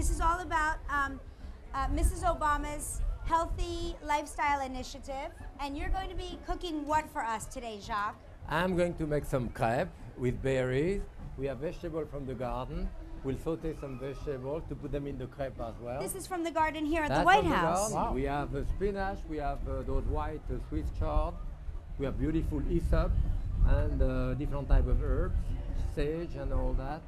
This is all about Mrs. Obama's Healthy Lifestyle Initiative. And you're going to be cooking what for us today, Jacques? I'm going to make some crepe with berries. We have vegetables from the garden. We'll saute some vegetables to put them in the crepe as well. This is from the garden here at That's the White from the House. garden. Wow. We have spinach, we have those white Swiss chard, we have beautiful hyssop and different type of herbs, sage and all that,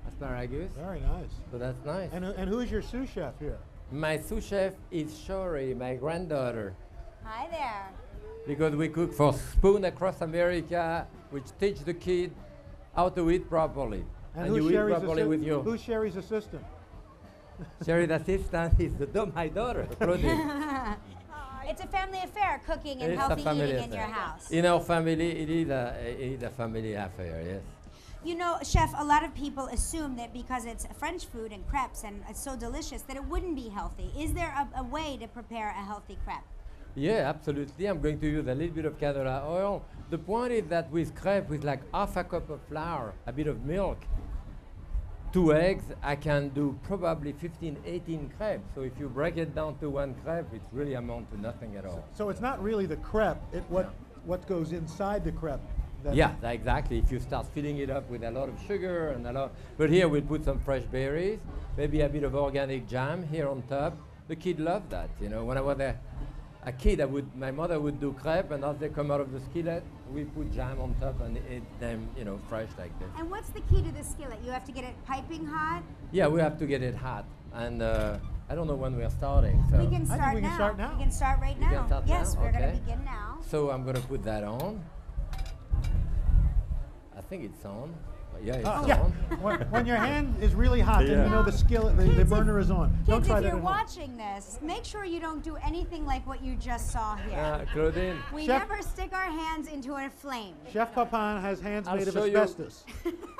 asparagus. Very nice. So that's nice. And who is your sous chef here? My sous chef is Shori, my granddaughter, Hi there. because we cook for Spoon across America, which teach the kid how to eat properly. And who's you eat Sherry's properly with your Who's Sherry's assistant? Sherry's assistant is my daughter, Claudine. It's a family affair, cooking and It's a healthy family eating in affair. your house. In our family, it is a family affair, yes. You know, Chef, a lot of people assume that because it's French food and crepes and it's so delicious that it wouldn't be healthy. Is there a way to prepare a healthy crepe? Yeah, absolutely. I'm going to use a little bit of canola oil. The point is that with crepe, with like half a cup of flour, a bit of milk, 2 eggs, I can do probably 15, 18 crepes. So if you break it down to one crepe, it's really amount to nothing at all. So it's not really the crepe, what goes inside the crepe. Yeah, exactly. If you start filling it up with a lot of sugar and a lot, but here we'll put some fresh berries, maybe a bit of organic jam here on top. The kid loved that, you know. When I was a kid, my mother would do crepe, and as they come out of the skillet, we put jam on top and eat them, you know, fresh like this. And what's the key to the skillet? You have to get it piping hot? Yeah, we have to get it hot, and I don't know when we are starting. So We can I think start we can now. start now. We can start right You now. can start Yes, now? we're going Okay. to begin now. So I'm going to put that on. I think it's on. Yeah, it's on. Yeah. when your hand is really hot, then you know the skillet, the Kids, burner is on. Don't Kids, try if that you're at home. watching this, make sure you don't do anything like what you just saw here. Claudine, We Chef- never stick our hands into a flame. Chef Pepin has hands I'll made of show you. asbestos.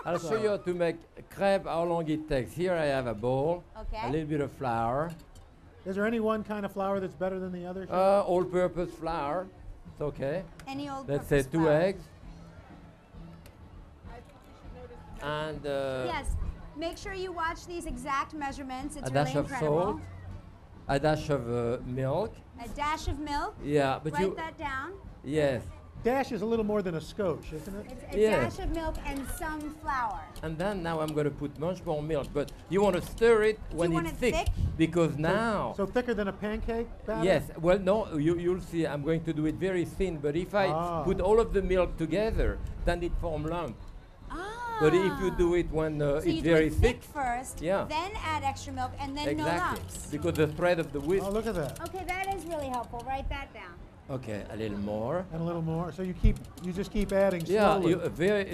I'll show you how to make crepe, how long it takes. Here I have a bowl, Okay. a little bit of flour, Is there any one kind of flour that's better than the other? Chef? all-purpose flour. It's okay. Any old Let's say purpose 2 flour. eggs. And Yes. Make sure you watch these exact measurements. It's a really dash of incredible. salt, a dash of milk. A dash of milk. Yeah, but Write that down. yes. Dash is a little more than a scotch, isn't it? It's a Yeah. dash of milk and some flour. And then now I'm going to put much more milk, but you want to stir it when want it's it thick? because now. So thicker than a pancake batter? Yes, well, no, you'll see. I'm going to do it very thin, but if I put all of the milk together, then it forms lump. Ah. But if you do it when so it's you do very it thick, first, Yeah. then add extra milk, and then no exactly, lumps. because the thread of the whisk. Oh, look at that. Okay, that is really helpful. Write that down. Okay, a little more. And a little more. So you just keep adding Yeah, slowly.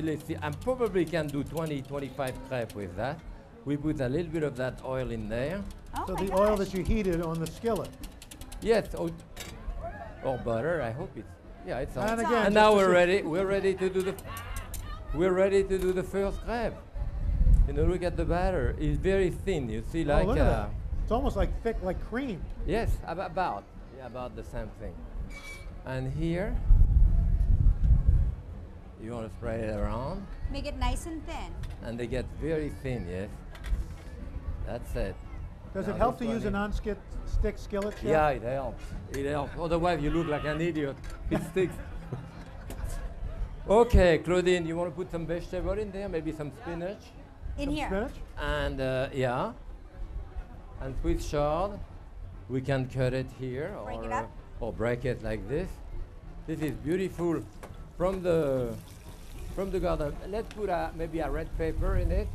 let's see. I probably can do 20, 25 crepes with that. We put a little bit of that oil in there. Oh So my the oil gosh. that you heated on the skillet. Yes, or butter. I hope it's. Yeah, it's on. And again, And just now to we're see- ready. We're ready to do the. We're ready to do the first crepe. You know, look at the batter. It's very thin. You see, Oh, like. look at that. It's almost like thick, like cream. Yes, about the same thing. And here, you want to spread it around, Make it nice and thin. and they get very thin. Yes, that's it. Does Now it help this to use a one non-stick skillet, Chef? Yeah, it helps. It helps. Otherwise, you look like an idiot. It sticks. Okay, Claudine, you want to put some vegetable in there? Maybe some spinach, In Some here. spinach? and yeah, and Swiss chard. We can cut it here, Break it up? or break it like this. This is beautiful from the garden. Let's put maybe a red pepper in it.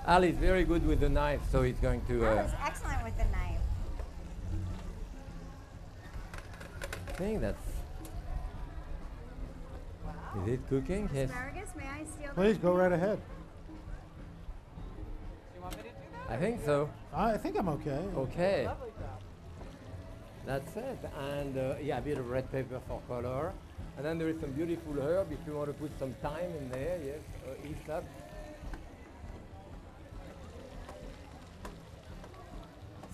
Al is very good with the knife, so he's going to. That was excellent with the knife. I think that's. Is it cooking? Yes. Asparagus, may I steal Please go right ahead. I think so. I think I'm okay. Okay. That's it. And yeah, a bit of red pepper for color. And then there is some beautiful herb if you want to put some thyme in there. Yes, hyssop.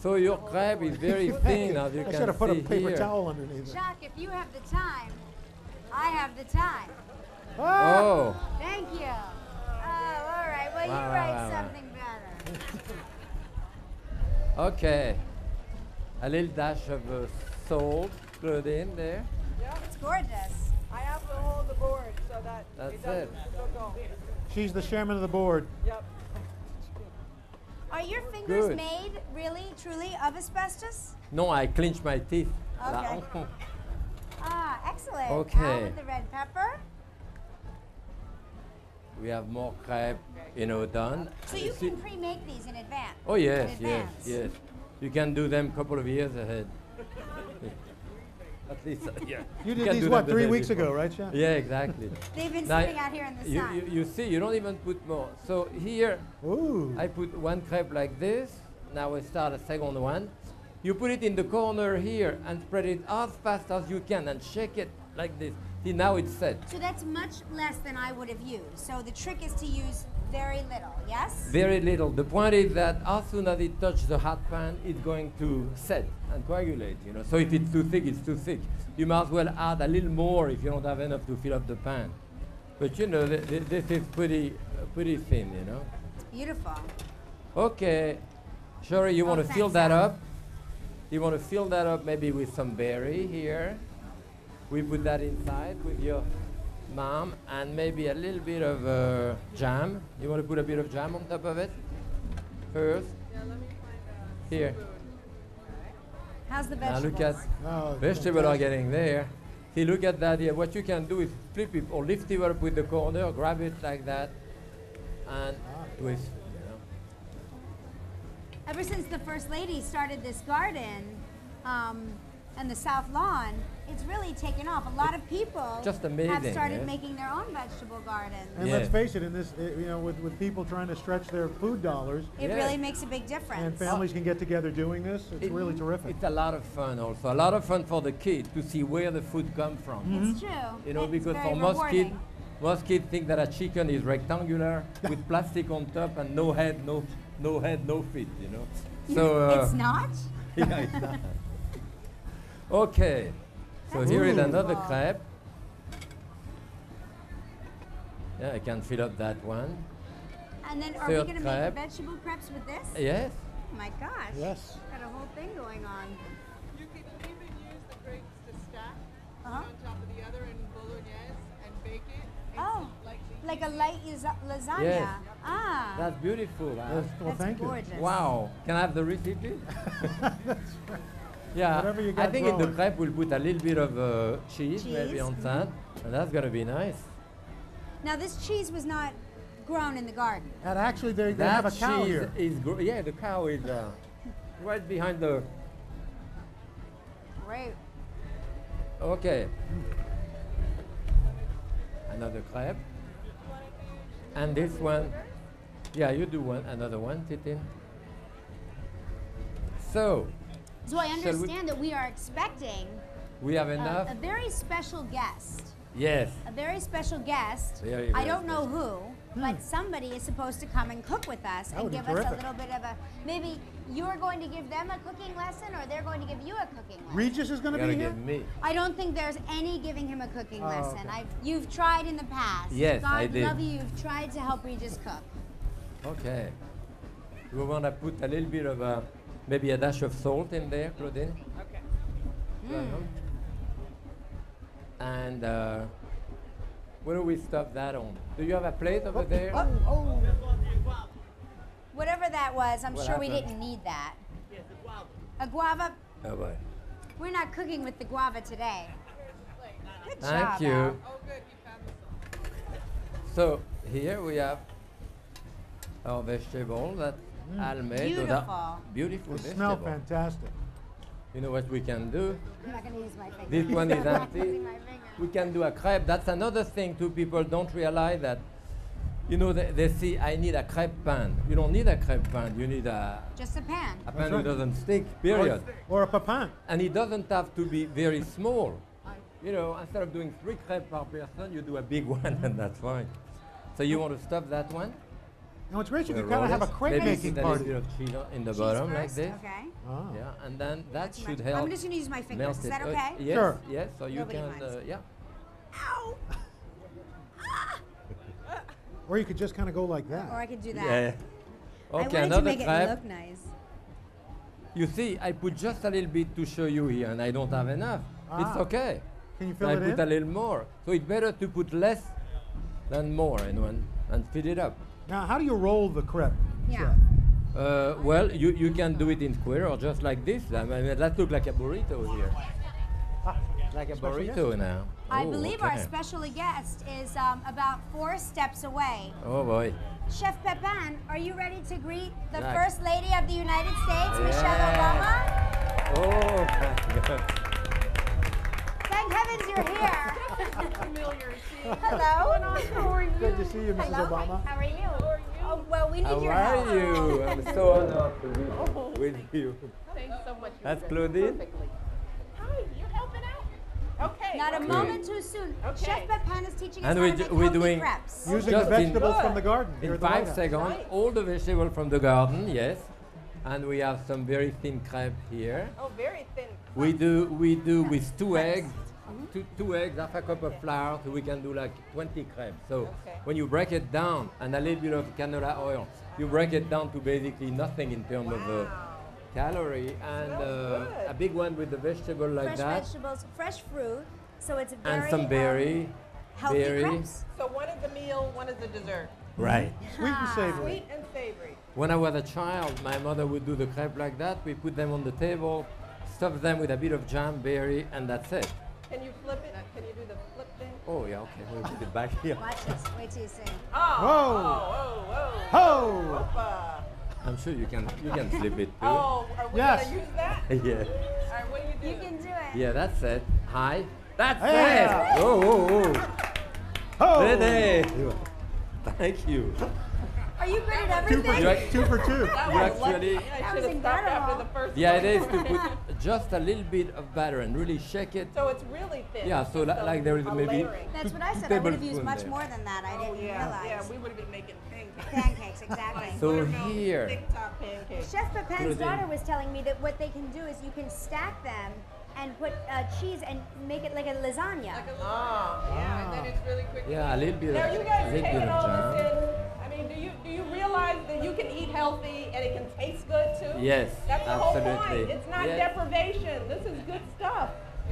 So your crepe is very thin, as you I can should have put a see paper here. towel underneath it. Jacques, if you have the time, I have the time. Ah! Oh, Thank you. Oh, all right. Well, Wow, you wow, write wow, wow. something better. Okay. A little dash of salt, Claudine, there. It's gorgeous. I have to hold the board so that That's it doesn't it. go. She's the chairman of the board. Yep. Are your fingers Good. made really, truly of asbestos? No, I clench my teeth. Okay. Ah, excellent. Okay. Now with the red pepper. We have more crepe, done. So you See- can pre-make these in advance. Oh yes, in yes, advance. yes. You can do them a couple of years ahead. At least, yeah. You can did these, do what, them the 3 day weeks before. ago, right, Chef? Yeah, exactly. They've been Now, sitting out here in the you, sun. you see, you don't even put more. So here, Ooh. I put one crepe like this. Now I start a second one. You put it in the corner here and spread it as fast as you can and shake it like this. See, now it's set. So that's much less than I would have used. So the trick is to use very little, yes? Very little. The point is that as soon as it touches the hot pan, it's going to set and coagulate, So if it's too thick, it's too thick. You might as well add a little more if you don't have enough to fill up the pan. But this is pretty thin, It's beautiful. Okay. Sherry, you want to fill that thanks, up? You want to fill that up maybe with some berry here. We put that inside with your mom and maybe a little bit of jam. You want to put a bit of jam on top of it first? Yeah, let me find out. Here. How's the Now vegetables? look at Oh, vegetables are fantastic. getting there. See, look at that here. What you can do is flip it or lift it up with the corner, grab it like that, and twist. Ever since the First Lady started this garden and the South Lawn, it's really taken off. A lot of people Just have amazing, started yes. making their own vegetable gardens. And Yeah. let's face it, in this, with people trying to stretch their food dollars, It Yeah. really makes a big difference. and families can get together doing this, it's really terrific. It's a lot of fun also. A lot of fun for the kids to see where the food comes from. It's true. It's Because very for most rewarding. kids think that a chicken is rectangular with plastic on top and no head, no feet, So It's not? yeah, it's not. Okay. So That's here is beautiful. another crepe. Yeah, I can fill up that one. And then are we Third going to crepe. make vegetable crepes with this? Yes. Oh my gosh. Yes. Got a whole thing going on. You can even use the grapes to stack Uh-huh. one on top of the other in bolognese and bake it. And Oh, lightly like a light lasagna. Yes. Ah, That's beautiful. Yes, well, that's thank gorgeous. Wow. Can I have the recipe? you. Yeah, Whatever you I got think in the growing. crepe we'll put a little bit of cheese, maybe Cheese, on top, and that's gonna be nice. Now this cheese was not grown in the garden. And actually, they That have a cow cheese here. is yeah, the cow is right behind the. Great. Okay. Another crepe. And this one, yeah, you do one, another one, Titin. So So I Shall we- understand that we are expecting we have enough. a very special guest. Yes. A very special guest. Very, I very don't know special. who, but somebody is supposed to come and cook with us and would be give us a terrific. little bit of a. Maybe you're going to give them a cooking lesson, or they're going to give you a cooking lesson. Regis is going You to gotta be here? give me. I don't think there's any giving him a cooking Oh, lesson. okay. You've tried in the past. Yes, God I did. love you. You've tried to help Regis cook. Okay. We want to put a little bit of maybe a dash of salt in there, Claudine. Okay. And where do we stuff that on? Do you have a plate over there? Oh, Whatever that was, I'm What sure we happened? didn't need that. A guava. Oh, boy. We're not cooking with the guava today. Good Thank job, you. Al. Oh, good. He found the salt. So here we have our vegetable that Al made. So that- Beautiful. Beautiful they smell vegetable. fantastic. You know what we can do? I'm not going to use my finger. This one is I'm not empty. using my finger. We can do a crepe. That's another thing too. People don't realize that. They see I need a crepe pan. You don't need a crepe pan. You need a Just a pan. pan right. who doesn't stick. Period. Or a papin. And it doesn't have to be very small. Instead of doing 3 crepes per person, you do a big one, and that's fine. So you want to stuff that one? Now, it's Richard, you We'll kind of roll have a it. crepe Maybe making put a little party. bit of cheese in the Cheese bottom like first? this. Okay. Ah. Yeah, and then that That's should my- help. I'm just going to use my fingers. melt Is it. that okay? Yes, Sure. yes. So you Nobody can, minds. yeah. Ow! Or you could just kind of go like Or I that. could do that. Yeah. I Okay, wanted to another make it crepe. look nice. You see, I put just a little bit to show you here, and I don't have enough. It's Ah. okay. Can you fill I it put in? a little more. So it's better to put less than more, you know, and fill it up. Now, how do you roll the crepe? Yeah. Chef? Well, you can do it in square or just like this. I mean, that looks like a burrito here. Like a Special burrito now. I Oh, believe our okay. special guest is about 4 steps away. Oh boy. Chef Pepin, are you ready to greet the Right. First Lady of the United States, Michelle Yeah. Obama? Oh my God. Thank heavens you're here. Familiar. See? Hello. How are you? Good to see you, Mrs. Hello. Obama. How are you? Oh, well, we need How your help. are you? I'm so honored to be with you. Thanks so much. You That's said Claudine? perfectly. Hi, you're helping out. Okay. Not a Good. moment too soon. Okay. Chef Pepin is teaching us And how we to do- make we're healthy doing- crepes. Using Just the in- vegetables Good. from the garden. here In at the White 5 House. seconds, Right. all the vegetables from the garden, yes. And we have some very thin crepe here. Oh, very thin. We do with 2 eggs, two eggs, half a cup of flour, so we can do like 20 crepes. So Okay. when you break it down, and a little bit of canola oil, you break it down to basically nothing in terms of Wow. calorie, and good. a big one with the vegetable like Fresh that, vegetables, fresh fruit. So it's very and some berry, healthy berry. crepes. So one is the meal, one is the dessert. Right. Sweet and savory. Sweet and savory. When I was a child, my mother would do the crepe like that. We put them on the table, stuff them with a bit of jam, berry, and that's it. Can you flip it? Can you do the flip thing? Oh yeah, okay. We'll put it back here. Watch this. Wait till you see. Oh. Whoa. Oh, oh, Ho! oh. Opa. I'm sure you can flip it too. Oh, are we Yes. gonna use that? Yeah. All right, what do you You do? can do it. Yeah, that's it. Hi. That's Yeah. it. Oh, oh, oh. Ho! Ready. Thank you. Are you good at Two for everything? You two. 2 for 2. That You was lucky. actually- I That should was have stopped after incredible. the first The one. idea is to put just a little bit of batter and really shake it. So it's really thin. Yeah, so like there is a maybe- layering. That's what I said. I would have used tablespoon much there. more than that. I Oh didn't yeah, realize. yeah, we would have been making pancakes. Pancakes, exactly. So Buttermilk, here- thick top pancakes. Chef Pepin's Claudine. daughter was telling me that what they can do is you can stack them and put cheese and make it like a lasagna. Ah, yeah, and then it's really quick. to Yeah, a eat. little bit Now of you guys little bit taking of all jam. this in. I mean, do you realize that you can eat healthy and it can taste good too? Yes, That's the whole absolutely. point. It's not Yes. deprivation. This is good stuff.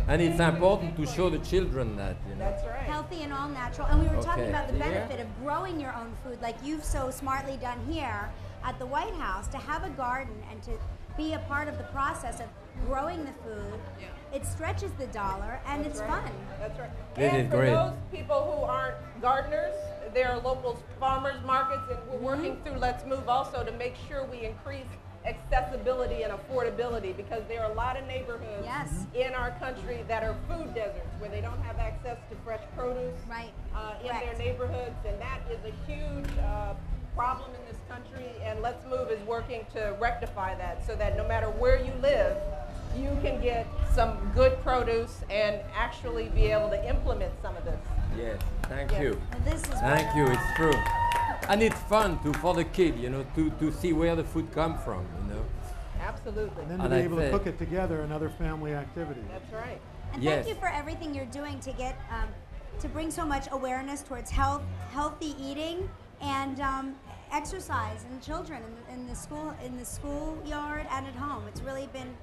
And it's important to show the children that, you know. That's right. Healthy and all natural. And we were talking Okay, about the here. benefit of growing your own food like you've so smartly done here at the White House, to have a garden and to be a part of the process of growing the food. Yeah. It stretches the dollar and That's it's right. fun. That's right. This and is for great. those people who aren't gardeners, there are local farmers markets, and we're working through Let's Move also to make sure we increase accessibility and affordability, because there are a lot of neighborhoods Yes. in our country that are food deserts where they don't have access to fresh produce Right. in their Correct. neighborhoods, and that is a huge problem in this country, and Let's Move is working to rectify that so that no matter where you live, you can get some good produce and actually be able to implement some of this. Yes, thank Yes. you. Well, this is Thank you, it's true. And it's fun to for the kid, you know, to see where the food come from, you know. Absolutely. And then to And be I able to think- cook it together, another family activity. That's right. And Yes. thank you for everything you're doing to get to bring so much awareness towards healthy eating, and exercise in children in the schoolyard and at home. It's really been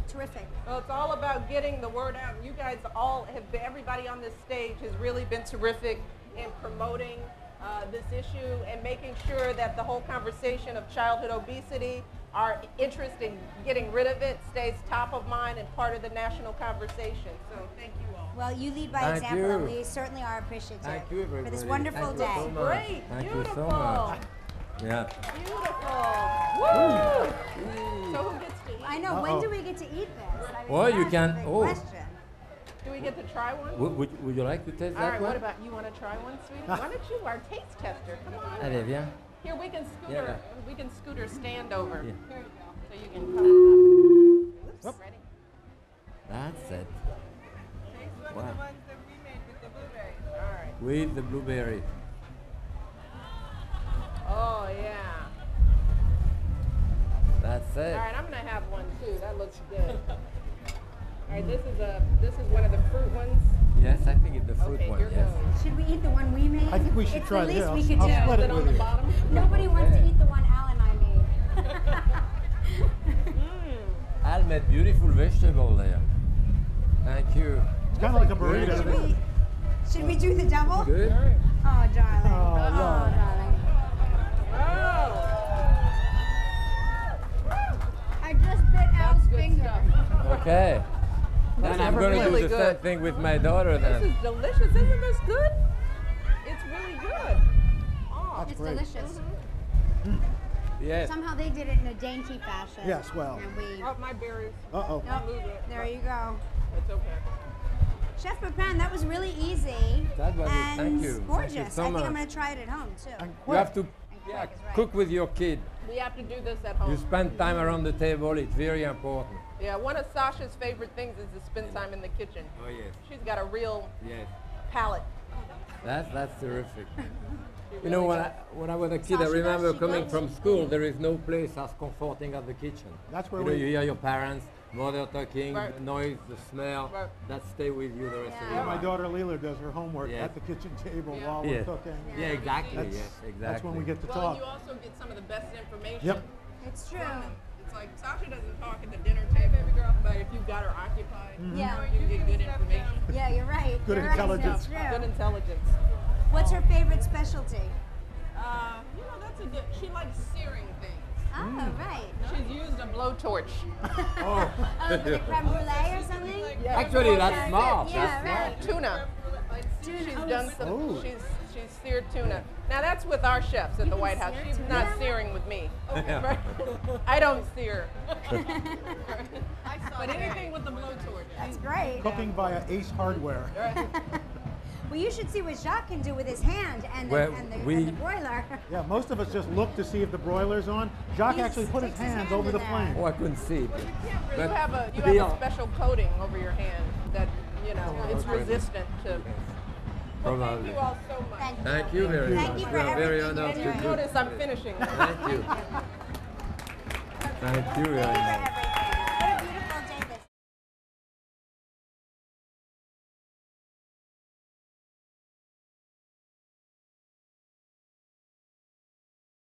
terrific. Well, it's all about getting the word out. You guys all have been, everybody on this stage has really been terrific in promoting this issue and making sure that the whole conversation of childhood obesity, our interest in getting rid of it, stays top of mind and part of the national conversation. So thank you all. Well, you lead by Thank example, and you. we certainly are appreciative Thank you, for this everybody. wonderful Thank you day. so much. Great, Thank you beautiful. so much. Yeah. Beautiful. Woo! So who gets to eat? I know. When Uh-oh. do we get to eat this? I mean, Well, you that's can- the big oh. question. Do we get to try one? Would you like to taste All that right, one? what about you? Want to try one, sweetie? Why don't you, our taste tester? Come on. Allez, viens. Here, we can scooter. Yeah. We can scooter stand over. Yeah. Here you go. So you can come up. Oops. Ready? That's it. Taste one Wow. of the ones that we made with the blueberries. All right. With the blueberry. Oh yeah. That's it. All right, I'm gonna have one too. That looks good. All right, this is one of the fruit ones. Yes, I think it's the fruit Okay, one. here Yes. goes. Should we eat the one we made? I think we should it's try the this. least we could I'll do. split Is it it on with the you. bottom? Nobody wants to eat the one Al and I made. made beautiful vegetable there. Thank you. It's kind of like a Should burrito. we, should we do the double? Good. Oh, darling. Oh, love. darling. Oh, I just bit Al's good finger. stuff. Okay. Then I'm going to really do the good. same thing with my daughter This then. is delicious. Isn't this good? It's really good. Oh, It's great. delicious. Yes. Somehow they did it in a dainty fashion. Yes, well. And we. oh, my berries. Uh-oh. Nope, lose it. there you go. It's okay. Chef Pepin, that was really easy. That was it. and Thank you. gorgeous. Thank you so I think much. I'm going to try it at home too. And You quick. have to And quick is right. cook with your kid. We have to do this at home. You spend time around the table. It's very important. Yeah, one of Sasha's favorite things is to spend time in the kitchen. Oh yes. She's got a real Yes. palate. That's terrific. She You know, really when I was a kid, I Sasha, remember she coming goes. from school. There is no place as comforting as the kitchen. That's where you know, we- you hear your parents, mother talking, Right. the noise, the smell. Right. That stay with you the rest of Yeah. your My life. daughter Leela does her homework Yes. at the kitchen table Yeah. while Yes. we're cooking. Yeah, exactly. That's, yes, exactly. that's when we get to Well, talk. you also get some of the best information. Yep. It's true. from them. It's like Sasha doesn't talk at the dinner table, baby girl, but if you've got her occupied, Yeah. you can get good information. Yeah, you're right. Good You're intelligence. Right, Good it's true. intelligence. What's her favorite specialty? You know, that's a good. She likes searing things. Oh, right. She's used a blowtorch. Oh. Oh, for the creme brulee or something? Actually, that's smart. Yeah, That's smart. right. Tuna. Tuna. She's Oh, done some. Oh. She's seared tuna. Now that's with our chefs at the can White House. sear She's tuna? not searing with me. Yeah. Right? I don't sear. But anything with the blowtorch. That's great. Cooking via Ace Hardware. Right? Well, you should see what Jacques can do with his hand and the, Well, and the, we- and the broiler. Yeah, most of us just look to see if the broiler's on. Jacques He actually put his sticks his hands hand over in the there. flame. Oh, I couldn't see it. You But have a to be hon- special coating over your hand that it's okay. resistant to. Well, thank Probably. you all so much. Thank you very Thank much. you for We are very everything honored you're to doing. do. Notice I'm finishing. Thank you. Thank you very Thank you much. for everything.